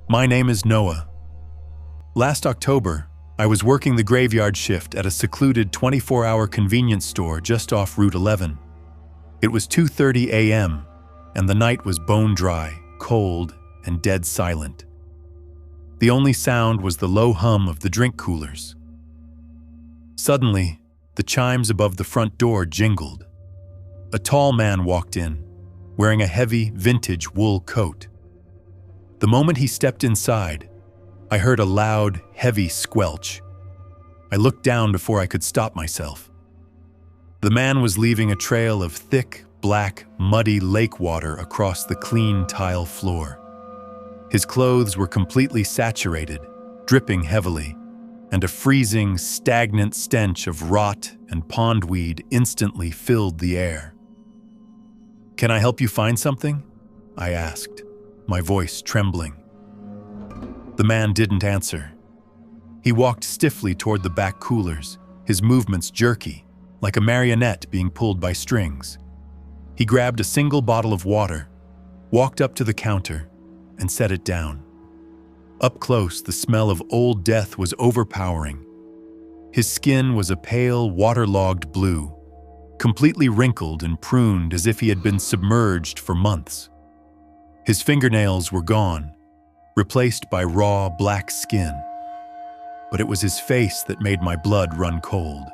My name is Noah. Last October, I was working the graveyard shift at a secluded 24-hour convenience store just off Route 11. It was 2:30 a.m., and the night was bone dry, cold, and dead silent. The only sound was the low hum of the drink coolers. Suddenly, the chimes above the front door jingled. A tall man walked in, wearing a heavy, vintage wool coat. The moment he stepped inside, I heard a loud, heavy squelch. I looked down before I could stop myself. The man was leaving a trail of thick, black, muddy lake water across the clean tile floor. His clothes were completely saturated, dripping heavily, and a freezing, stagnant stench of rot and pondweed instantly filled the air. "Can I help you find something?" I asked, my voice trembling. The man didn't answer. He walked stiffly toward the back coolers, his movements jerky, like a marionette being pulled by strings. He grabbed a single bottle of water, walked up to the counter, and set it down. Up close, the smell of old death was overpowering. His skin was a pale, waterlogged blue, completely wrinkled and pruned as if he had been submerged for months. His fingernails were gone, replaced by raw, black skin. But it was his face that made my blood run cold.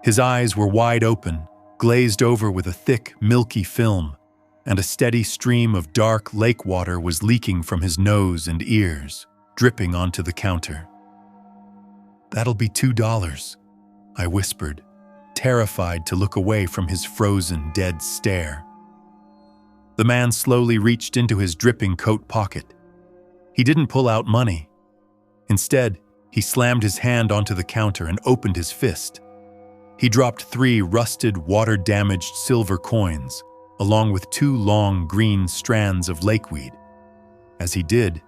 His eyes were wide open, glazed over with a thick, milky film, and a steady stream of dark lake water was leaking from his nose and ears, dripping onto the counter. "That'll be $2, I whispered, terrified to look away from his frozen, dead stare. The man slowly reached into his dripping coat pocket. He didn't pull out money. Instead, he slammed his hand onto the counter and opened his fist. He dropped 3 rusted, water-damaged silver coins, along with 2 long, green strands of lakeweed. As he did,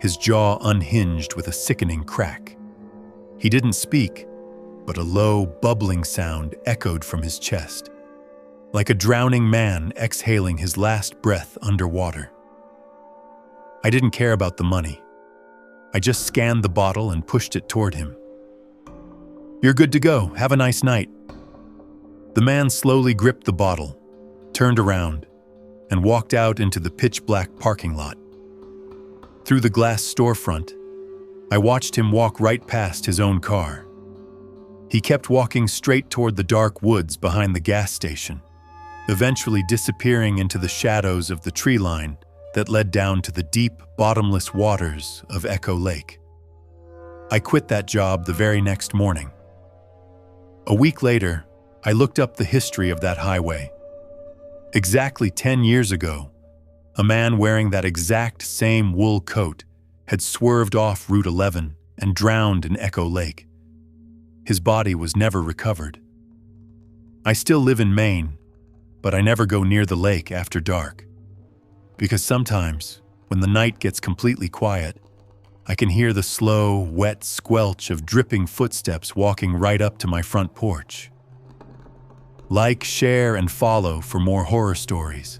his jaw unhinged with a sickening crack. He didn't speak, but a low, bubbling sound echoed from his chest, like a drowning man exhaling his last breath underwater. I didn't care about the money. I just scanned the bottle and pushed it toward him. "You're good to go. Have a nice night." The man slowly gripped the bottle, turned around, and walked out into the pitch-black parking lot. Through the glass storefront, I watched him walk right past his own car. He kept walking straight toward the dark woods behind the gas station, eventually disappearing into the shadows of the tree line that led down to the deep, bottomless waters of Echo Lake. I quit that job the very next morning. A week later, I looked up the history of that highway. Exactly 10 years ago, a man wearing that exact same wool coat had swerved off Route 11 and drowned in Echo Lake. His body was never recovered. I still live in Maine, but I never go near the lake after dark. Because sometimes, when the night gets completely quiet, I can hear the slow, wet squelch of dripping footsteps walking right up to my front porch. Like, share, and follow for more horror stories.